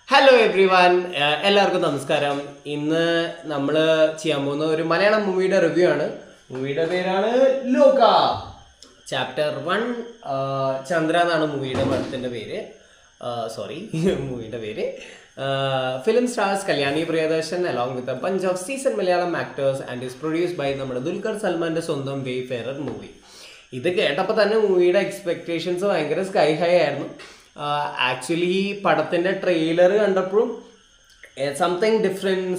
Hello every one, എല്ലാവർക്കും നമസ്കാരം. ഇന്ന് നമ്മൾ ചെയ്യാൻ പോകുന്ന ഒരു മലയാളം മൂവിയുടെ റിവ്യൂ ആണ്. മൂവിയുടെ പേരാണ് ലോക. ചാപ്റ്റർ 1 ചന്ദ്ര എന്നാണ് മൂവിയുടെ പടത്തിൻ്റെ പേര്. മൂവിയുടെ പേര്. Film stars Kalyani Priyadarshan along with a bunch of seasoned Malayalam actors and is produced by നമ്മുടെ ദുൽഖർ സൽമാൻ്റെ സ്വന്തം വേഫെയറർ മൂവി. ഇത് കേട്ടപ്പോൾ തന്നെ മൂവിയുടെ എക്സ്പെക്റ്റേഷൻസ് ഭയങ്കര സ്കൈ ഹൈ ആയിരുന്നു. ആക്ച്വലി ഈ പടത്തിൻ്റെ ട്രെയിലർ കണ്ടപ്പോഴും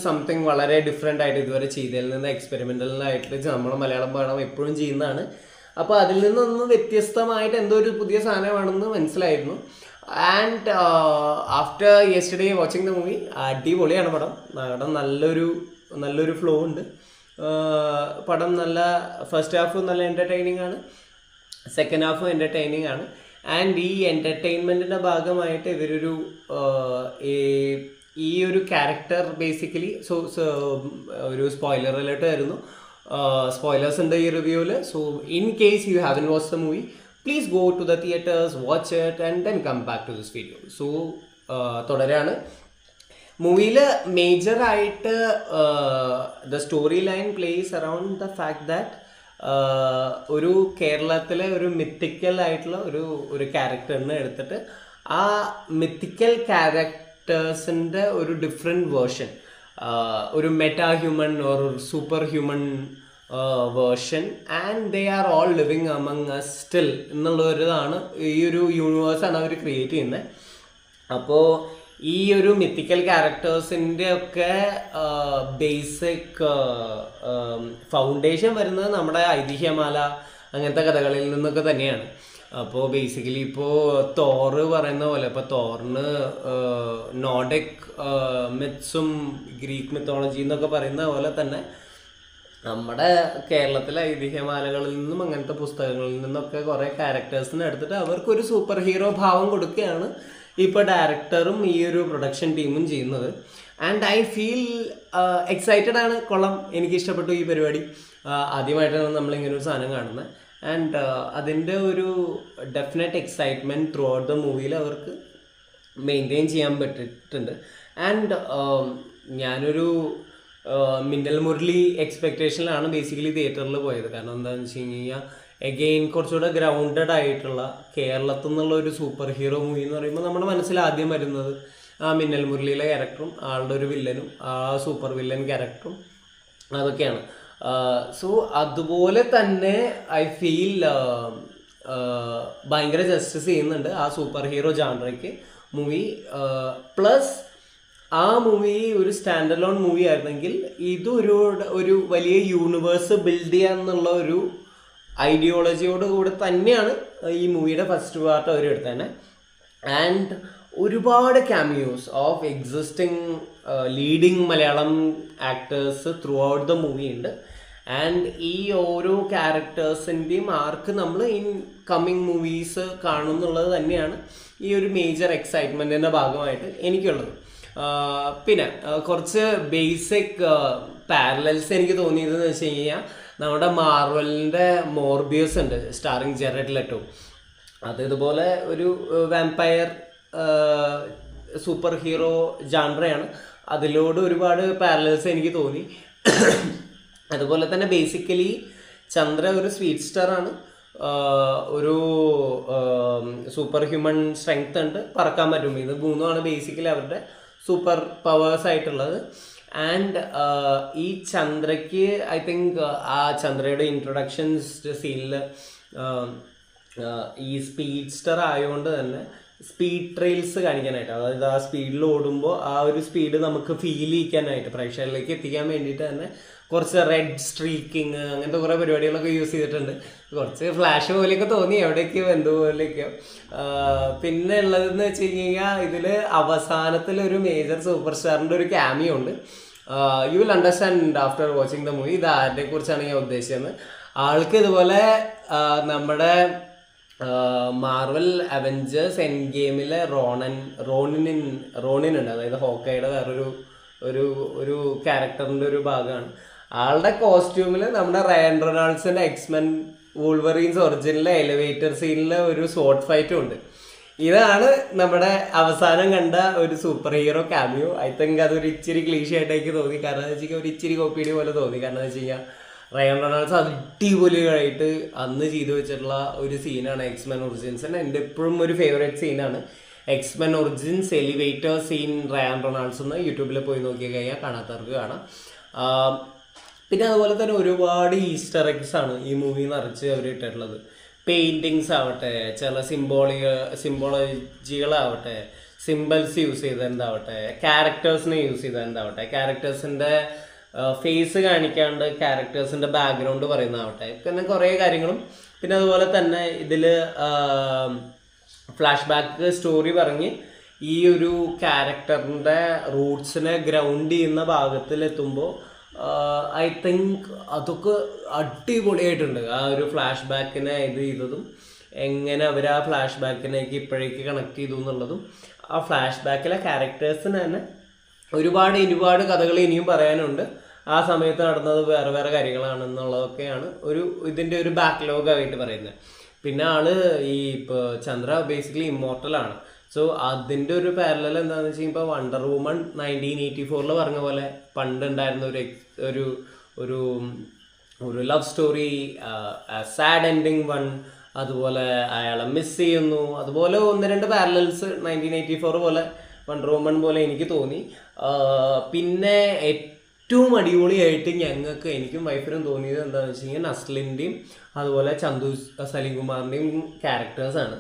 സംതിങ് വളരെ ഡിഫറെൻ്റ് ആയിട്ട് ഇതുവരെ ചെയ്തതിൽ നിന്ന് എക്സ്പെരിമെൻ്റലായിട്ട് നമ്മൾ മലയാളം പടം എപ്പോഴും ചെയ്യുന്നതാണ്. അപ്പോൾ അതിൽ നിന്നൊന്ന് വ്യത്യസ്തമായിട്ട് എന്തോ ഒരു പുതിയ സാധനമാണെന്ന് മനസ്സിലായിരുന്നു. And after yesterday watching the movie, അടിപൊളിയാണ് പടം. നല്ലൊരു ഫ്ലോ ഉണ്ട്. പടം നല്ല ഫസ്റ്റ് ഹാഫ് നല്ല എൻ്റർടൈനിങ് ആണ്, സെക്കൻഡ് ഹാഫും എൻ്റർടൈനിങ് ആണ്. ആൻഡ് ഈ എൻ്റർടൈൻമെൻറ്റിൻ്റെ ഭാഗമായിട്ട് ഇവരൊരു ഈ ഒരു ക്യാരക്ടർ ബേസിക്കലി ഒരു സ്പോയിലർ അലേർട്ട് ആയിരുന്നു. സ്പോയിലേഴ്സ് ഉണ്ട് ഈ റിവ്യൂവിൽ. So in case you haven't watch the movie, please go to the theatres, watch it and then come back to this video. So തുടരാണ്. മൂവിയിൽ മേജറായിട്ട് the story line plays around the fact that ഒരു കേരളത്തിലെ ഒരു mythical ആയിട്ടുള്ള ഒരു ക്യാരക്ടറിനെ എടുത്തിട്ട് ആ മിത്തിക്കൽ ക്യാരക്ടേഴ്സിൻ്റെ ഒരു ഡിഫറെൻറ്റ് വേർഷൻ, ഒരു meta human or super human version, and they are all living among us still എന്നുള്ളൊരിതാണ്. ഈ ഒരു യൂണിവേഴ്സാണ് അവർ ക്രിയേറ്റ് ചെയ്യുന്നത്. അപ്പോൾ ഈ ഒരു മിത്തിക്കൽ ക്യാരക്ടേഴ്സിൻ്റെ ഒക്കെ ബേസിക് ഫൗണ്ടേഷൻ വരുന്നത് നമ്മുടെ ഐതിഹ്യമാല അങ്ങനത്തെ കഥകളിൽ നിന്നൊക്കെ തന്നെയാണ്. അപ്പോൾ ബേസിക്കലി ഇപ്പോൾ തോറ് പറയുന്ന പോലെ, ഇപ്പോൾ തോറിന് നോർഡിക് മിത്സും ഗ്രീക്ക് മിത്തോളജി എന്നൊക്കെ പറയുന്ന പോലെ തന്നെ നമ്മുടെ കേരളത്തിലെ ഐതിഹ്യമാലകളിൽ നിന്നും അങ്ങനത്തെ പുസ്തകങ്ങളിൽ നിന്നൊക്കെ കുറേ ക്യാരക്ടേഴ്സിനെ എടുത്തിട്ട് അവർക്കൊരു സൂപ്പർ ഹീറോ ഭാവം കൊടുക്കുകയാണ് ഇപ്പോൾ ഡയറക്ടറും ഈ ഒരു പ്രൊഡക്ഷൻ ടീമും ചെയ്യുന്നത്. ആൻഡ് ഐ ഫീൽ എക്സൈറ്റഡ് ആണ്. കൊള്ളാം, എനിക്കിഷ്ടപ്പെട്ടു ഈ പരിപാടി. ആദ്യമായിട്ടാണ് നമ്മളിങ്ങനെ ഒരു സാധനം കാണുന്നത്. ആൻഡ് അതിൻ്റെ ഒരു definite excitement through out the മൂവിയിൽ അവർക്ക് മെയിൻറ്റെയിൻ ചെയ്യാൻ പറ്റിയിട്ടുണ്ട്. ആൻഡ് ഞാനൊരു മിന്നൽ മുരളി എക്സ്പെക്റ്റേഷനിലാണ് ബേസിക്കലി തിയേറ്ററിൽ പോയത്. കാരണം എന്താണെന്ന് വെച്ച് കഴിഞ്ഞാൽ എഗെയിൻ കുറച്ചുകൂടെ ഗ്രൗണ്ടഡ് ആയിട്ടുള്ള കേരളത്തിൽ നിന്നുള്ള ഒരു സൂപ്പർ ഹീറോ മൂവി എന്ന് പറയുമ്പോൾ നമ്മുടെ മനസ്സിൽ ആദ്യം വരുന്നത് ആ മിന്നൽ മുരളിയിലെ ക്യാരക്ടറും ആളുടെ ഒരു വില്ലനും ആ സൂപ്പർ വില്ലൻ ക്യാരക്ടറും അതൊക്കെയാണ്. സോ അതുപോലെ തന്നെ ഐ ഫീൽ ഭയങ്കര ജസ്റ്റിസ് ചെയ്യുന്നുണ്ട് ആ സൂപ്പർ ഹീറോ ജാൻറയ്ക്ക് മൂവി. പ്ലസ് ആ മൂവി ഒരു സ്റ്റാൻഡ് അലോൺ മൂവി ആയിരുന്നെങ്കിൽ ഒരു വലിയ യൂണിവേഴ്സ് ബിൽഡ് ചെയ്യാന്നുള്ള ഒരു ഐഡിയോളജിയോട് കൂടെ തന്നെയാണ് ഈ മൂവിയുടെ ഫസ്റ്റ് പാർട്ട് അവർ എടുത്തത്. ആൻഡ് ഒരുപാട് cameos of existing leading Malayalam actors through out the movie ഉണ്ട്. ആൻഡ് ഈ ഓരോ ക്യാരക്ടേഴ്സിൻ്റെയും ആർക്ക് നമ്മൾ ഇൻ കമ്മിങ് മൂവീസ് കാണും എന്നുള്ളത് തന്നെയാണ് ഈ ഒരു മേജർ എക്സൈറ്റ്മെൻറ്റിൻ്റെ ഭാഗമായിട്ട് എനിക്കുള്ളത്. പിന്നെ കുറച്ച് ബേസിക് പാരലൽസ് എനിക്ക് തോന്നിയതെന്ന് വെച്ച് കഴിഞ്ഞാൽ നമ്മുടെ മാർവലിൻ്റെ മോർബിയസ് ഉണ്ട് സ്റ്റാറിങ് ജെറഡ് ലെറ്റോ. അത് ഇതുപോലെ ഒരു വാമ്പയർ സൂപ്പർ ഹീറോ ജാൻറയാണ്. അതിലോട് ഒരുപാട് പാരലൽസ് എനിക്ക് തോന്നി. അതുപോലെ തന്നെ ബേസിക്കലി ചന്ദ്ര ഒരു സ്വീറ്റ് സ്റ്റാറാണ്. ഒരു സൂപ്പർ ഹ്യൂമൻ സ്ട്രെങ്ത് ഉണ്ട്, പറക്കാൻ പറ്റും. ഇത് മൂന്നുമാണ് ബേസിക്കലി അവരുടെ സൂപ്പർ പവേഴ്സ് ആയിട്ടുള്ളത്. ആൻഡ് ഈ ചന്ദ്രയ്ക്ക് ഐ തിങ്ക് ആ ചന്ദ്രയുടെ ഇൻട്രൊഡക്ഷൻസ് സീനിൽ ഈ സ്പീഡ് സ്റ്റാർ ആയതുകൊണ്ട് തന്നെ സ്പീഡ് ട്രെയിൽസ് കാണിക്കാനായിട്ട്, അതായത് ആ സ്പീഡിൽ ഓടുമ്പോൾ ആ ഒരു സ്പീഡ് നമുക്ക് ഫീൽ ചെയ്യിക്കാനായിട്ട് പ്രേക്ഷകരിലേക്ക് എത്തിക്കാൻ വേണ്ടിയിട്ട് തന്നെ കുറച്ച് റെഡ് സ്ട്രീക്കിങ് അങ്ങനത്തെ കുറേ പരിപാടികളൊക്കെ യൂസ് ചെയ്തിട്ടുണ്ട്. കുറച്ച് ഫ്ലാഷ് പോലെയൊക്കെ തോന്നി, എവിടെയൊക്കെയോ എന്തുപോലെയൊക്കെയോ. പിന്നെ ഉള്ളതെന്ന് വെച്ച് കഴിഞ്ഞാൽ ഇതിൽ അവസാനത്തിലൊരു മേജർ സൂപ്പർ സ്റ്റാറിൻ്റെ ഒരു ക്യാമിയോ ഉണ്ട്. You will understand after watching the movie ഇത് ആരുടെ കുറിച്ചാണ് ഞാൻ ഉദ്ദേശിച്ചത്. ആൾക്ക് ഇതുപോലെ നമ്മുടെ മാർവൽ അവഞ്ചേഴ്സ് എൻഡ് ഗെയിമിലെ റോണിൻ ഉണ്ട്, അതായത് ഹോക്കയുടെ വേറൊരു ഒരു ക്യാരക്ടറിൻ്റെ ഒരു ഭാഗമാണ്. ആളുടെ കോസ്റ്റ്യൂമിൽ നമ്മുടെ റയൻ റൊണാൾഡ്സിൻ്റെ എക്സ്മെൻ വൂൾവറീൻസ് ഒറിജിനലിലെ എലിവേറ്റർ സീനിലെ ഒരു ഷോർട്ട് ഫൈറ്റും ഉണ്ട്. ഇതാണ് നമ്മുടെ അവസാനം കണ്ട ഒരു super hero cameo. I think അതൊരു ഇച്ചിരി ക്ലീഷ ആയിട്ട് എനിക്ക് തോന്നി. കാരണം എന്ന് വെച്ച് കഴിഞ്ഞാൽ ഒരു ഇച്ചിരി കോപ്പിയുടെ പോലെ തോന്നി. കാരണം എന്ന് വെച്ച് കഴിഞ്ഞാൽ റയൻ റൊണാൾഡ്സ് അടിപൊളിയായിട്ട് അന്ന് ചെയ്തു വെച്ചിട്ടുള്ള ഒരു സീനാണ് എക്സ്മെൻ ഒറിജിൻസ്. എൻ്റെ എപ്പോഴും ഒരു ഫേവറേറ്റ് സീനാണ് X Men Origins elevator scene Ryan Reynolds എന്ന് യൂട്യൂബിൽ പോയി നോക്കി കഴിഞ്ഞാൽ കാണാത്തവർക്ക് കാണാം. പിന്നെ അതുപോലെ തന്നെ ഒരുപാട് ഈസ്റ്റർ എഗ്സ് ആണ് ഈ മൂവി നിറച്ച് അവർ ഇട്ടിട്ടുള്ളത്. പെയിൻറ്റിങ്സ് ആവട്ടെ, ചില സിംബോളജികളാവട്ടെ, സിമ്പിൾസ് യൂസ് ചെയ്തതാവട്ടെ, ക്യാരക്ടേഴ്സിനെ യൂസ് ചെയ്തതാവട്ടെ, ക്യാരക്ടേഴ്സിൻ്റെ ഫേസ് കാണിക്കാണ്ട് ക്യാരക്ടേഴ്സിൻ്റെ ബാക്ക്ഗ്രൗണ്ട് പറയുന്നതാവട്ടെ, പിന്നെ കുറേ കാര്യങ്ങളും. പിന്നെ അതുപോലെ തന്നെ ഇതിൽ ഫ്ലാഷ് ബാക്ക് സ്റ്റോറി പറഞ്ഞ് ഈ ഒരു ക്യാരക്ടറിൻ്റെ റൂട്ട്സിനെ ഗ്രൗണ്ട് ചെയ്യുന്ന ഭാഗത്തിലെത്തുമ്പോൾ ഐ തിങ്ക് അതൊക്കെ അടിപൊളിയായിട്ടുണ്ട്. ആ ഒരു ഫ്ലാഷ് ബാക്കിനെ ഇത് ചെയ്തതും എങ്ങനെ അവർ ആ ഫ്ലാഷ് ബാക്കിനേക്ക് ഇപ്പോഴേക്ക് കണക്ട് ചെയ്തു എന്നുള്ളതും ആ ഫ്ലാഷ് ബാക്കിലെ ക്യാരക്ടേഴ്സിന് തന്നെ ഒരുപാട് കഥകൾ ഇനിയും പറയാനുണ്ട്. ആ സമയത്ത് നടന്നത് വേറെ വേറെ കാര്യങ്ങളാണെന്നുള്ളതൊക്കെയാണ് ഇതിൻ്റെ ഒരു ബാക്ക്ലോഗായിട്ട് പറയുന്നത്. പിന്നെ ഈ ഇപ്പോൾ ചന്ദ്ര ബേസിക്കലി ഇമ്മോർട്ടലാണ്. സോ അതിൻ്റെ ഒരു പാരലൽ എന്താണെന്ന് വെച്ച് കഴിഞ്ഞാൽ ഇപ്പോൾ വണ്ടർ വുമൺ 1984 പറഞ്ഞ പോലെ പണ്ടുണ്ടായിരുന്ന ഒരു ഒരു ഒരു love story, sad ending one, അതുപോലെ അയാളെ മിസ് ചെയ്യുന്നു, അതുപോലെ 1-2 പാരലൽസ് 1984 പോലെ വണ്ടർ വുമൺ പോലെ എനിക്ക് തോന്നി. പിന്നെ ഏറ്റവും അടിപൊളിയായിട്ട് എനിക്കും വൈഫിനും തോന്നിയത് എന്താണെന്ന് വെച്ച് കഴിഞ്ഞാൽ നസ്ലിൻ്റെയും അതുപോലെ ചന്തു സലീം കുമാറിൻ്റെയും ക്യാരക്ടേഴ്സാണ്.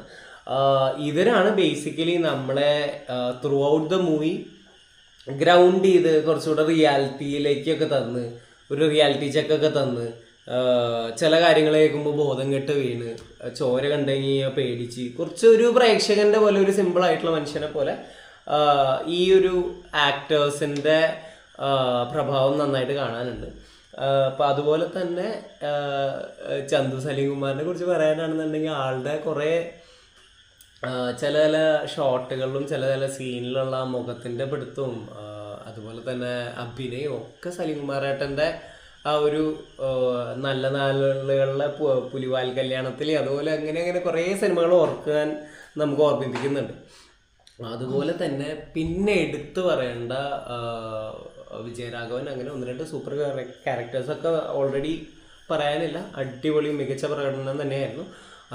ഇവരാണ് ബേസിക്കലി നമ്മളെ through out the movie ground ചെയ്ത് കുറച്ചുകൂടെ റിയാലിറ്റിയിലേക്കൊക്കെ തന്ന് ഒരു റിയാലിറ്റി ചെക്കൊക്കെ തന്ന് ചില കാര്യങ്ങൾ കേൾക്കുമ്പോൾ ബോധം കെട്ട് വീണ് ചോര കണ്ടു കഴിഞ്ഞാൽ പേടിച്ച് കുറച്ചൊരു പ്രേക്ഷകൻ്റെ പോലെ ഒരു സിമ്പിളായിട്ടുള്ള മനുഷ്യനെ പോലെ ഈ ഒരു ആക്ടേഴ്സിൻ്റെ പ്രഭാവം നന്നായിട്ട് കാണാനുണ്ട്. അപ്പം അതുപോലെ തന്നെ ചന്തു സലീം കുമാറിനെ കുറിച്ച് പറയാനാണെന്നുണ്ടെങ്കിൽ ആളുടെ കുറേ ചില ഷോട്ടുകളിലും ചില സീനിലുള്ള മുഖത്തിൻ്റെ പിടുത്തവും അതുപോലെ തന്നെ അഭിനയവും ഒക്കെ സലീം കുമാറേട്ടൻ്റെ ആ ഒരു നല്ല നാളുകളിലെ പുലിവാൽ കല്യാണത്തിൽ അതുപോലെ അങ്ങനെ കുറേ സിനിമകൾ ഓർക്കാൻ നമുക്ക് ഓർമ്മിപ്പിക്കുന്നുണ്ട്. അതുപോലെ തന്നെ പിന്നെ എടുത്തു പറയേണ്ട വിജയരാഘവൻ, അങ്ങനെ 1-2 സൂപ്പർ ക്യാരക്ടേഴ്സൊക്കെ ഓൾറെഡി പറയാനില്ല. അടിപൊളി മികച്ച പ്രകടനം തന്നെയായിരുന്നു.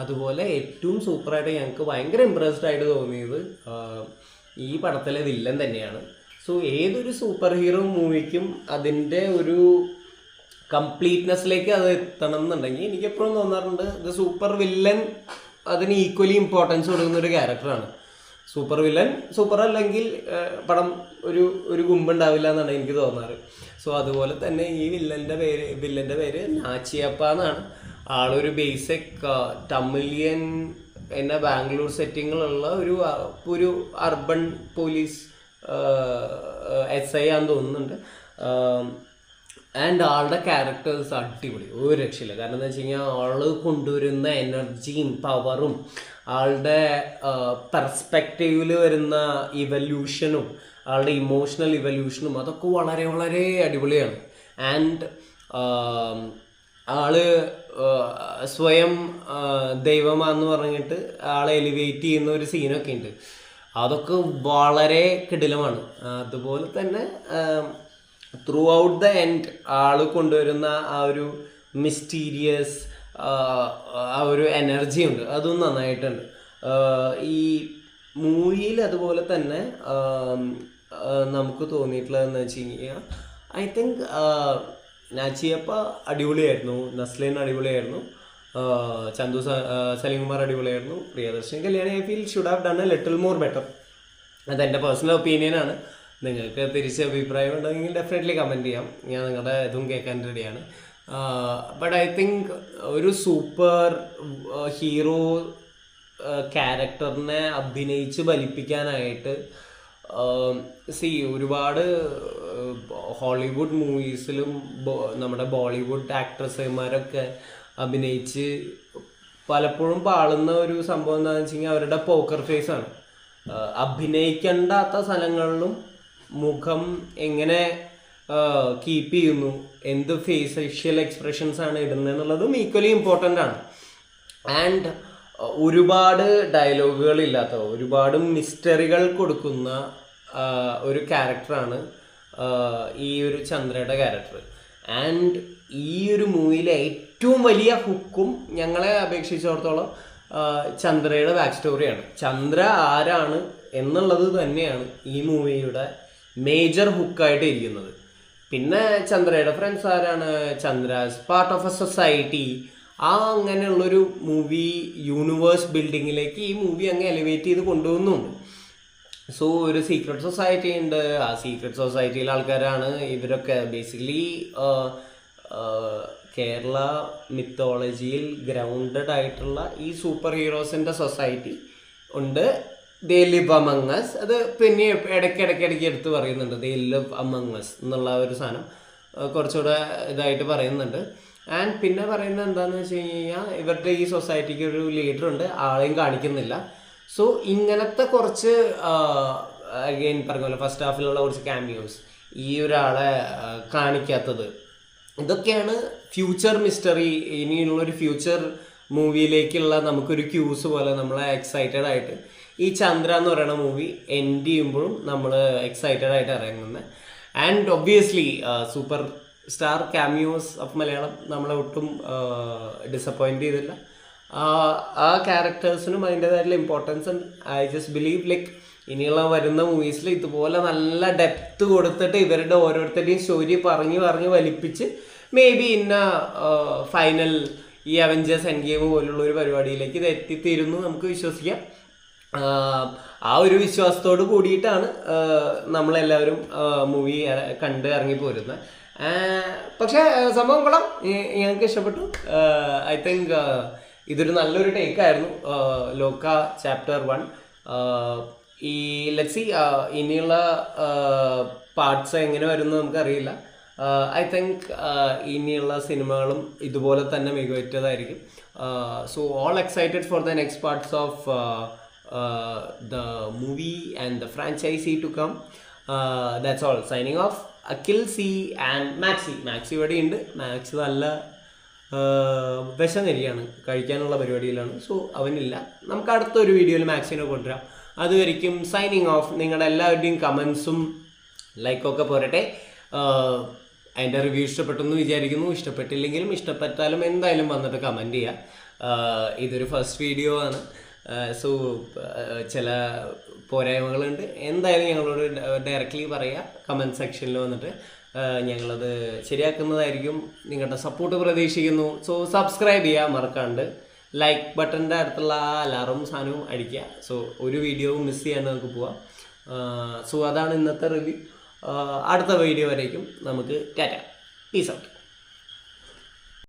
അതുപോലെ ഏറ്റവും സൂപ്പറായിട്ട് ഞങ്ങൾക്ക് ഭയങ്കര ഇമ്പ്രസ്ഡ് ആയിട്ട് തോന്നിയത് ഈ പടത്തിലെ വില്ലൻ തന്നെയാണ്. സോ ഏതൊരു സൂപ്പർ ഹീറോ മൂവിക്കും അതിൻ്റെ ഒരു കംപ്ലീറ്റ്നെസ്സിലേക്ക് അത് എത്തണം എന്നുണ്ടെങ്കിൽ എനിക്കെപ്പോഴും തോന്നാറുണ്ട് ദ സൂപ്പർ വില്ലൻ അതിന് ഈക്വലി ഇമ്പോർട്ടൻസ് കൊടുക്കുന്ന ഒരു ക്യാരക്ടറാണ്. സൂപ്പർ വില്ലൻ സൂപ്പർ അല്ലെങ്കിൽ പടം ഒരു ഗുമ്പുണ്ടാവില്ല എന്നാണ് എനിക്ക് തോന്നാറ്. സോ അതുപോലെ തന്നെ ഈ വില്ലൻ്റെ പേര് നാച്ചിയപ്പ എന്നാണ്. ആളൊരു ബേസിക് തമിഴിയൻ എന്ന ബാംഗ്ലൂർ സെറ്റിങ്ങിലുള്ള ഒരു അർബൻ പോലീസ് SI ആണെന്ന് തോന്നുന്നുണ്ട്. ആൻഡ് ആളുടെ ക്യാരക്ടേഴ്സ് അടിപൊളി, ഒരു രക്ഷയില്ല. കാരണം എന്താ വെച്ച് കഴിഞ്ഞാൽ ആള് കൊണ്ടുവരുന്ന എനർജിയും പവറും ആളുടെ പെർസ്പെക്റ്റീവിൽ വരുന്ന ഇവല്യൂഷനും ആളുടെ ഇമോഷണൽ ഇവല്യൂഷനും അതൊക്കെ വളരെ വളരെ അടിപൊളിയാണ്. ആൻഡ് ആള് സ്വയം ദൈവമാണെന്ന് പറഞ്ഞിട്ട് ആളെ എലിവേറ്റ് ചെയ്യുന്ന ഒരു സീനൊക്കെ ഉണ്ട്. അതൊക്കെ വളരെ കിടിലമാണ്. അതുപോലെ തന്നെ ത്രൂ ഔട്ട് ദ എൻഡ് ആള് കൊണ്ടുവരുന്ന ആ ഒരു മിസ്റ്റീരിയസ് ആ ഒരു എനർജി ഉണ്ട്, അതും നന്നായിട്ടുണ്ട് ഈ മൂവിയിൽ. അതുപോലെ തന്നെ നമുക്ക് തോന്നിയിട്ടുള്ളതെന്ന് വെച്ച് കഴിഞ്ഞാൽ ഐ തിങ്ക് നാച്ചിയപ്പ അടിപൊളിയായിരുന്നു, നസ്ലിൻ അടിപൊളിയായിരുന്നു, ചന്തു സലീം കുമാർ അടിപൊളിയായിരുന്നു, Priyadarshan Kalyani I feel should have done A little more better. അതെൻ്റെ പേഴ്സണൽ ഒപ്പീനിയനാണ്. നിങ്ങൾക്ക് തിരിച്ച് അഭിപ്രായം ഉണ്ടെങ്കിൽ ഡെഫിനറ്റ്ലി കമൻറ്റ് ചെയ്യാം, ഞാൻ നിങ്ങളുടെ ഇതും കേൾക്കാൻ റെഡിയാണ്. ബട്ട് ഐ തിങ്ക് ഒരു സൂപ്പർ ഹീറോ ക്യാരക്ടറിനെ അഭിനയിച്ച് ഫലിപ്പിക്കാനായിട്ട് ഒരുപാട് ഹോളിവുഡ് മൂവീസിലും നമ്മുടെ ബോളിവുഡ് ആക്ട്രസ്മാരൊക്കെ അഭിനയിച്ച് പലപ്പോഴും പാളുന്ന ഒരു സംഭവം എന്താണെന്ന് വെച്ച് കഴിഞ്ഞാൽ അവരുടെ പോക്കർ ഫേസാണ്. അഭിനയിക്കേണ്ടാത്ത സ്ഥലങ്ങളിലും മുഖം എങ്ങനെ കീപ്പ് ചെയ്യുന്നു, എന്ത് ഫേഷ്യൽ എക്സ്പ്രഷൻസ് ആണ് ഇടുന്നത് എന്നുള്ളതും ഈക്വലി ഇമ്പോർട്ടൻ്റ് ആണ്. ആൻഡ് ഒരുപാട് ഡയലോഗുകൾ ഇല്ലാത്ത, ഒരുപാട് മിസ്റ്ററികൾ കൊടുക്കുന്ന ഒരു ക്യാരക്ടറാണ് ഈ ഒരു ചന്ദ്രയുടെ ക്യാരക്ടർ. ആൻഡ് ഈ ഒരു മൂവിയിലെ ഏറ്റവും വലിയ ഹുക്കും ഞങ്ങളെ അപേക്ഷിച്ചിടത്തോളം ചന്ദ്രയുടെ ബാക്ക് സ്റ്റോറിയാണ്. ചന്ദ്ര ആരാണ് എന്നുള്ളത് തന്നെയാണ് ഈ മൂവിയുടെ മേജർ ഹുക്കായിട്ട് ഇരിക്കുന്നത്. പിന്നെ ചന്ദ്രയുടെ ഫ്രണ്ട്സ് ആരാണ്, Chandra's part of A society, അങ്ങനെയുള്ളൊരു മൂവി യൂണിവേഴ്സ് ബിൽഡിങ്ങിലേക്ക് ഈ മൂവി അങ്ങ് എലിവേറ്റ് ചെയ്ത് കൊണ്ടുപോകുന്നുണ്ട്. സോ ഒരു സീക്രട്ട് സൊസൈറ്റി ഉണ്ട്. ആ സീക്രട്ട് സൊസൈറ്റിയിലെ ആൾക്കാരാണ് ഇവരൊക്കെ. ബേസിക്കലി കേരള മിത്തോളജിയിൽ ഗ്രൗണ്ടഡ് ആയിട്ടുള്ള ഈ സൂപ്പർ ഹീറോസിൻ്റെ സൊസൈറ്റി ഉണ്ട്. They live among us. അത് പിന്നെ ഇടയ്ക്കിടയ്ക്ക് എടുത്ത് പറയുന്നുണ്ട്, ദേ ലിവ് അമങ് അസ് എന്നുള്ള ഒരു സാധനം കുറച്ചുകൂടെ ഇതായിട്ട് പറയുന്നുണ്ട്. ആൻഡ് പിന്നെ പറയുന്നത് എന്താണെന്ന് വെച്ച് കഴിഞ്ഞാൽ ഇവരുടെ ഈ സൊസൈറ്റിക്ക് ഒരു ലീഡർ ഉണ്ട്, ആളെയും കാണിക്കുന്നില്ല. സോ ഇങ്ങനത്തെ കുറച്ച് അഗെയിൻ പറഞ്ഞ പോലെ ഫസ്റ്റ് ഹാഫിലുള്ള കുറച്ച് ക്യാമിയോസ്, ഈ ഒരാളെ കാണിക്കാത്തത്, ഇതൊക്കെയാണ് ഫ്യൂച്ചർ മിസ്റ്ററി. ഇനിയുള്ളൊരു ഫ്യൂച്ചർ മൂവിയിലേക്കുള്ള നമുക്കൊരു ക്യൂസ് പോലെ നമ്മളെ എക്സൈറ്റഡ് ആയിട്ട് ഈ ചന്ദ്ര എന്ന് പറയുന്ന മൂവി എൻഡ് ചെയ്യുമ്പോഴും നമ്മൾ എക്സൈറ്റഡ് ആയിട്ട് ഇറങ്ങുന്നത്. And obviously super star cameos of Malayalam നമ്മളെ ഒട്ടും ഡിസപ്പോയിൻറ്റ് ചെയ്തില്ല. ആ ക്യാരക്ടേഴ്സിനും അതിൻ്റെതായിട്ടുള്ള ഇമ്പോർട്ടൻസ് ഉണ്ട്. ഐ ജസ്റ്റ് ബിലീവ് ലൈക്ക് ഇനിയുള്ള വരുന്ന മൂവീസിൽ ഇതുപോലെ നല്ല ഡെപ്ത് കൊടുത്തിട്ട് ഇവരുടെ ഓരോരുത്തരുടെയും സ്റ്റോറി പറഞ്ഞ് വലിപ്പിച്ച് മേ ബി ഇന്ന ഫൈനൽ ഈ അവഞ്ചേഴ്സ് എൻഡ് ഗെയിം പോലുള്ള ഒരു പരിപാടിയിലേക്ക് ഇത് എത്തിത്തീരുന്നു നമുക്ക് വിശ്വസിക്കാം. ആ ഒരു വിശ്വാസത്തോട് കൂടിയിട്ടാണ് നമ്മളെല്ലാവരും മൂവി കണ്ട് ഇറങ്ങിപ്പോരുന്നത്. പക്ഷേ സംഭവം കൊള്ളാം, ഞങ്ങൾക്ക് ഇഷ്ടപ്പെട്ടു. ഐ തിങ്ക് ഇതൊരു നല്ലൊരു ടേക്കായിരുന്നു ലോക ചാപ്റ്റർ 1. ഈ ലെറ്റ്സ് സീ ഇനിയുള്ള പാർട്സ് എങ്ങനെ വരുമെന്ന് നമുക്കറിയില്ല. ഐ തിങ്ക് ഇനിയുള്ള സിനിമകളും ഇതുപോലെ തന്നെ മികവുറ്റതായിരിക്കും. So all excited for the next parts of the movie and the franchisee to come. That's all. Signing off. Akhil C and Maxi ഇവിടെ ഉണ്ട്. മാക്സി നല്ല വിശന്നിരിക്കുകയാണ്, കഴിക്കാനുള്ള പരിപാടിയിലാണ്. സോ അവനില്ല. നമുക്ക് അടുത്തൊരു വീഡിയോയിൽ മാക്സിനെ കൊണ്ടുവരാം. അതുവരെയ്ക്കും സൈനിങ് ഓഫ്. നിങ്ങളുടെ എല്ലാവരുടെയും കമൻസും ലൈക്കൊക്കെ പോരട്ടെ. അതിൻ്റെ റിവ്യൂ ഇഷ്ടപ്പെട്ടെന്ന് വിചാരിക്കുന്നു. ഇഷ്ടപ്പെട്ടില്ലെങ്കിലും ഇഷ്ടപ്പെട്ടാലും എന്തായാലും വന്നിട്ട് കമൻറ്റ് ചെയ്യുക. ഇതൊരു ഫസ്റ്റ് വീഡിയോ ആണ്. സോ ചില പോരായ്മകളുണ്ട്. എന്തായാലും ഞങ്ങളോട് ഡയറക്റ്റ്ലി പറയുക കമൻറ്റ് സെക്ഷനിൽ വന്നിട്ട്. ഞങ്ങളത് ശരിയാക്കുന്നതായിരിക്കും. നിങ്ങളുടെ സപ്പോർട്ട് പ്രതീക്ഷിക്കുന്നു. സോ സബ്സ്ക്രൈബ് ചെയ്യുക മറക്കാണ്ട്. ലൈക്ക് ബട്ടൻ്റെ അടുത്തുള്ള ആ അലാറും സാധനവും അടിക്കുക. സോ ഒരു വീഡിയോവും മിസ് ചെയ്യാണ്ട് നമുക്ക് പോവാം. സോ അതാണ് ഇന്നത്തെ റിവ്യൂ. അടുത്ത വീഡിയോ വരേക്കും നമുക്ക് ടാറ്റ, പീസ് ഔട്ട്.